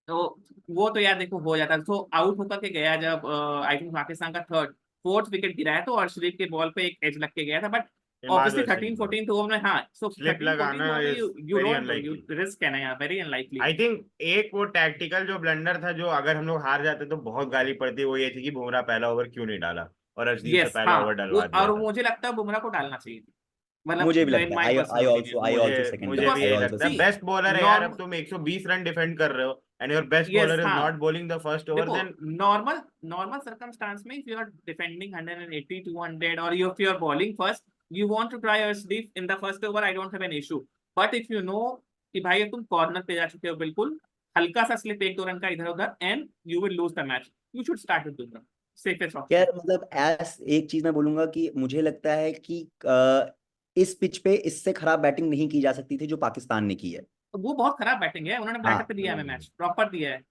तो वो तो यार देखो हो जाता है, तो आउट होकर के गया जब आई थिंक पाकिस्तान का फोर्थ विकेट गिरा है, तो अर्शदीप के बॉल पे एक एज लग के गया था, बट इमाद ऑब्वियसली वसीम 13 को 14 ओवर में, हाँ सो स्लिप 13 14 लगाना ओवर में is you very don't do, you unlikely. Risk है ना यार, वेरी अनलाइकली। आई थिंक एक वो टैक्टिकल जो ब्लंडर था जो अगर हम लोग हार जाते तो बहुत गाली पड़ती, वो ये थी कि बुमराह पहला ओवर क्यों नहीं डाला और अर्शदीप से यस पहला हाँ, ओवर डलवा दिया और था। मुझे लगता है बुमराह को डालना चाहिए था, मुझे भी मतलब इन लगता है, माय पर्सनल ओपिनियन। आई मुझे ऑल्सो सेकंड मुझे दैट, भी बिकॉज आई यही ऑल्सो लगता है, सी बेस्ट बॉलर है यार, नॉर्म अब तुम 120 रन डिफेंड कर रहे हो and your best yes bowler is हाँ, not bowling the first over, देखो देन नॉर्मल नॉर्मल सर्कमस्टांस में इफ यू आर डिफेंडिंग 180 200 और if you are bowling first you want to try Arshdeep in the first over, I don't have an issue, but if you know कि भाई तुम corner पे जा चुके हो, बिल्कुल हल्का सा स्लिप 1-2 रन का इधर उधर and you will lose the match, you should start with Bumrah, safest option. यार मतलब एस एक चीज मैं बोलूंगा कि मुझे लगता है कि इस पिच पे इससे खराब बैटिंग नहीं की जा सकती थी जो पाकिस्तान ने की है। तो वो बहुत खराब बैटिंग है, उन्होंने बैटर हाँ पे दिया है मैच प्रॉपर दिया है,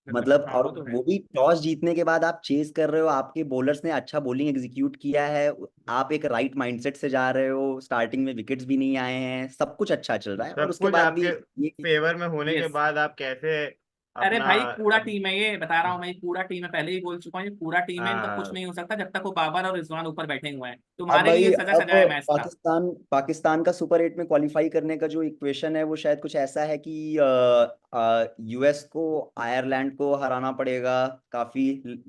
मतलब मतलब, हाँ और वो तो है। वो भी टॉस जीतने के बाद आप चेस कर रहे हो, आपके बॉलर्स ने अच्छा बॉलिंग एग्जीक्यूट किया है, आप एक राइट माइंडसेट से जा रहे हो, स्टार्टिंग में विकेट्स भी नहीं आए हैं, सब कुछ अच्छा चल रहा है और सब उसके कुछ बाद भी आपके ये फेवर में होने के यस, बाद आप कैसे अरे अपना भाई पूरा अब टीम है, ये बता रहा हूँ मैं, पूरा टीम है, पहले ही बोल चुका हूँ, ये पूरा टीम है, इनका कुछ आ, नहीं हो सकता जब तक वो बाबर और रिजवान ऊपर बैठे हुए हैं, अब तुम्हारे भाई लिए सजा अब सजाए मैच था। पाकिस्तान का सुपर 8 में क्वालिफाई करने का जो इक्वेशन है वो शायद कुछ ऐसा है कि यूएस को आयरलैंड को हराना पड़ेगा काफी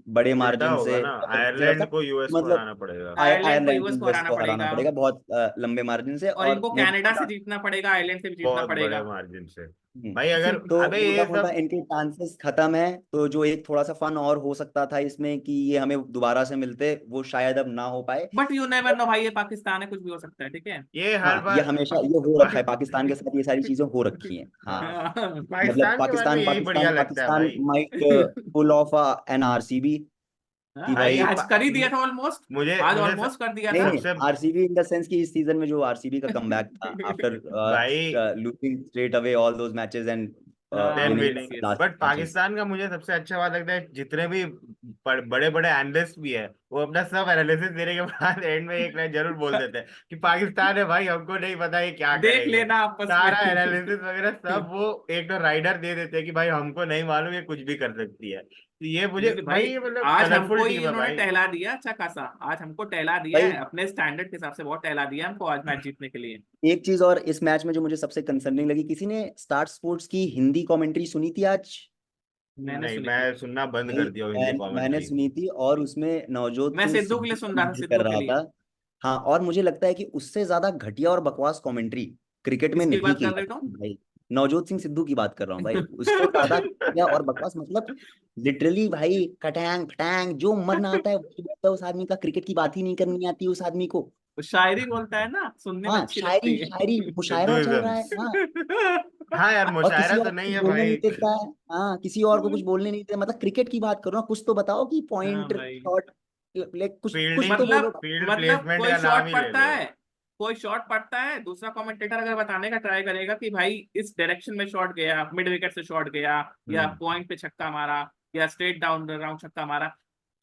बड़े उल्टा मार्जिन होगा से, ना, या फिर मुझे लगता आयरलैंड है को यूएस को मतलब हराना पड़ेगा। आयरलैंड को आयरलैंड यूएस को को यूएस हराना को हराना पड़ेगा, पड़ेगा बहुत लंबे मार्जिन से, और और इनको कनाडा से जीतना पड़ेगा, आयरलैंड से भी जीतना बहुत बड़े पड़ेगा। मार्जिन से। हम्म, भाई अगर तो अबे मोटा ये मोटा सब इनके चांसेस खत्म है, तो जो एक थोड़ा सा फन और हो सकता था इसमें कि ये हमें दोबारा से मिलते, वो शायद अब ना हो पाए। बट यू नेवर नो भाई, ये पाकिस्तान है, कुछ भी हो सकता है, ठीक है। ये हर हाँ, ये बार हमेशा ये हो रखा है, पाकिस्तान के साथ ये सारी चीजें हो रखी हैं। हाँ मतलब पाकिस्तान के बारे में पाकिस्तान यही बढ़िया पाकिस्तान लगता है पाकिस्तान भाई। Might pull off an RCB कि हाँ, ये भाई, आज कर ही दिया था ऑलमोस्ट, मुझे आज मुझे ऑलमोस्ट कर दिया नहीं था। नहीं, सबसे आरसीबी इन द सेंस कि इस सीजन में जो आरसीबी का कमबैक था आफ्टर भाई losing straight away all those matches and then winning winning, yes, last but matches. Pakistan का मुझे सबसे अच्छा बात लगता है जितने भी बड़े बड़े एनालिस्ट भी है, वो अपना सब एनालिसिस देने के बाद एंड में एक लाइन जरूर बोल देते हैं कि पाकिस्तान है भाई, हमको नहीं पता ये क्या देख करेंगे। लेना आपस में। सारा एनालिसिस वगैरह सब वो एक तो राइडर दे देते हैं कि भाई हमको नहीं मालूम, ये कुछ भी कर सकती है, तो ये मुझे नहीं भाई भाई, ये मतलब आज कलरफुल हमको टीम ही है उन्होंने भाई। टहला दिया अच्छा खासा, आज हमको टहला दिया भाई है अपने स्टैंडर्ड के हिसाब से, बहुत टहला दिया हमको आज मैच जीतने के लिए। एक चीज और इस मैच में जो मुझे सबसे कंसर्निंग लगी, किसी ने स्टार स्पोर्ट्स की हिंदी कमेंट्री सुनी थी आज? मैंने नहीं, सुनी थी, मैं सुनना बंद भाई कर दिया हूँ हिंदी मैंने कमेंट्री। सुनी थी और उसमें नवजोत मैं सिंह सिद्धू के लिए सिद्धू सुन रहा था, कमेंट्री कर सिद्धू के रहा लिए। था। हाँ, और मुझे लगता है कि उससे ज्यादा घटिया और बकवास कमेंट्री क्रिकेट में किसकी नहीं बात की कर जा रहे हो सकती भाई। नवजोत सिंह सिद्धू की बात कर रहा हूँ भाई, उससे ज्यादा घटिया और बकवास मतलब लिटरली भाई, कटैंग फटैंग जो मरना आता है वही बोलता है उस आदमी का, क्रिकेट की बात ही नहीं करनी आती उस आदमी को। वो शायरी बोलता है ना, सुनने में हाँ, अच्छी शायरी लगती है। शायरी मुशायरा चल रहा है। सिद्धूइज्म्स। हाँ, हाँ यार, और किसी मुशायरा और तो को नहीं कुछ है बोलने भाई। नहीं देता है। हाँ, किसी और को कुछ बोलने नहीं देता, मतलब क्रिकेट की बात करो ना, कुछ तो बताओ कि हाँ पॉइंट भाई, शॉट, लाइक कुछ कुछ फील्डिंग, तो बोलो। फील्ड मतलब प्लेसमेंट कोई का नाम शॉट ही ले पड़ता लो। है, कोई शॉट पड़ता है, दूसरा कमेंटेटर अगर बताने का ट्राई करेगा कि भाई इस डायरेक्शन में शॉट गया, मिड विकेट से शॉट गया, या हम्म। पॉइंट पे छक्का मारा, या स्ट्रेट डाउन राउंड छक्का मारा,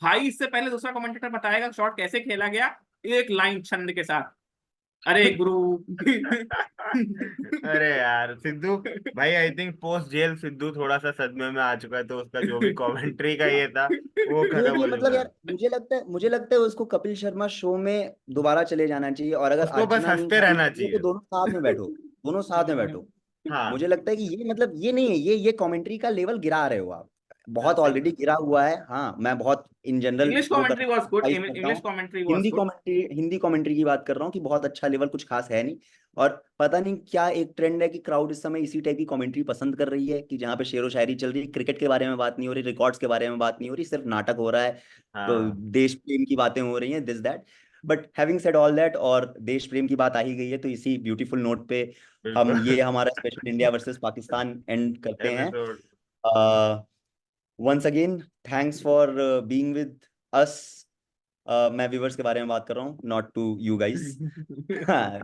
भाई इससे पहले दूसरा कमेंटेटर बताएगा शॉट कैसे खेला गया, एक लाइन छंद के साथ, अरे गुरु। अरे यार सिद्धू भाई, I think post jail Sidhu थोड़ा सा सदमे में आ चुका है, तो उसका जो भी कमेंट्री का ये था वो जो खत्म भी है हो मतलब चुका है। यार, मुझे लगता है उसको कपिल शर्मा शो में दोबारा चले जाना चाहिए, और अगर उसको बस अर्चना नहीं हंसते खानी रहना चाहिए तो चाहिए। दोनों साथ में बैठो, दोनों साथ में बैठो। हाँ मुझे लगता है कि ये मतलब ये नहीं है, ये कमेंट्री का लेवल गिरा रहे हो आप, बहुत सही ऑलरेडी बात। गिरा हुआ है। हाँ, मैं बहुत इन जनरल इंग्लिश वो कमेंट्री करता वाज हूँ, गुड, advise करता इंग्लिश हूँ। Commentary was good. Hindi commentary की बात कर रहा हूँ कि बहुत अच्छा लेवल कुछ खास है नहीं, और पता नहीं क्या एक ट्रेंड है कि क्राउड इस समय इसी टाइप की कमेंट्री पसंद कर रही है कि जहाँ पे शेरो शायरी चल रही है, क्रिकेट के बारे में बात नहीं हो रही, रिकॉर्ड्स के बारे में बात नहीं हो रही, सिर्फ नाटक हो रहा है, तो हाँ देश प्रेम की बातें हो रही हैं, this that. But having said all that, और देश प्रेम की बात आ ही गई है, तो इसी ब्यूटीफुल नोट पे हम बिल्कुल। ये हमारा special India versus Pakistan end करते हैं। Episode. Once again thanks for being with us. मैं व्यूवर्स के बारे में बात कर रहा हूँ, नॉट टू यू गाइस।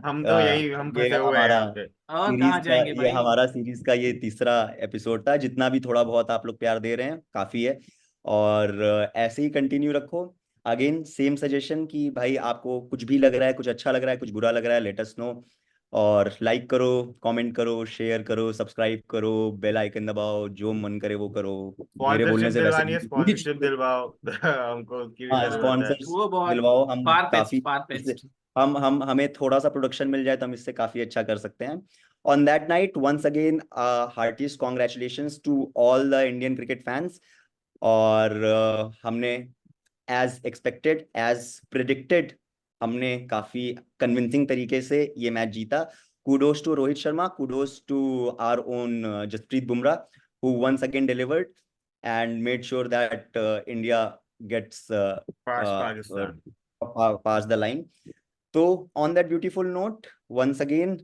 हम तो यही, हम ये फंसे हुए हैं हमारा यहाँ पे। और कहाँ जाएंगे भाई। सीरीज का ये तीसरा एपिसोड था, जितना भी थोड़ा बहुत आप लोग प्यार दे रहे हैं काफी है, और ऐसे ही कंटिन्यू रखो। अगेन सेम सजेशन कि भाई आपको कुछ भी लग रहा है, कुछ अच्छा लग रहा है, कुछ बुरा लग रहा है, लेट अस नो। और लाइक करो, कमेंट करो, शेयर करो, सब्सक्राइब करो, बेल आइकन दबाओ, जो मन करे वो करो। मेरे बोलने स्पॉन्सरशिप से वैसे दिलवानी है, स्पॉन्सरशिप दिलवाओ। हमको उसकी भी हाँ, जरूरत है। स्पॉन्सर्स वो बहुत दिलवाओ, हम काफी फार इससे फेस्ट। हम हमें थोड़ा सा प्रोडक्शन मिल जाए तो हम इससे काफी अच्छा कर सकते हैं। On that night once again heartiest congratulations to all the Indian cricket fans. और हमने एज एक्सपेक्टेड, एज प्रिडिक्टेड, हमने काफी कन्विंसिंग तरीके से ये मैच जीता। Kudos to Rohit Sharma, kudos to our own Jasprit Bumrah, who once again delivered and made sure that India gets Past uh, Pakistan. past the line. So on that beautiful note, once again,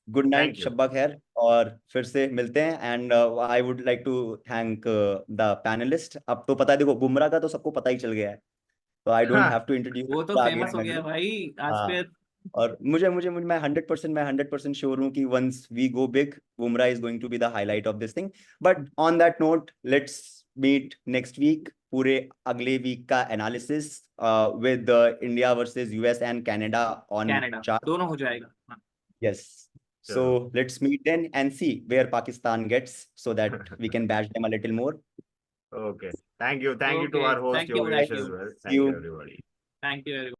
good night, Thank you. शब्बा खैर, और फिर से मिलते हैं। And I would like to thank the panelist. अब तो पता है, देखो बुमराह का तो सबको पता ही चल गया है, तो आई डोंट हैव टू वो तो फेमस हो गया इंट्रोड्यूस। भाई आज हाँ, फिर। और मुझे मैं 100% श्योर हूँ कि once we go big, Bumrah is going to be the highlight of this thing. But on that note, let's meet next week, पूरे अगले वीक का analysis with India versus US and Canada on Canada चार। दोनों हो जाएगा। हाँ। Yes. So Chalo. let's meet then and see where Pakistan gets so that we can bash them a little more. Okay. Thank you. Thank you to okay, our host thank you Thank Yogesh as you. well. See Thank you you. everybody. Thank you.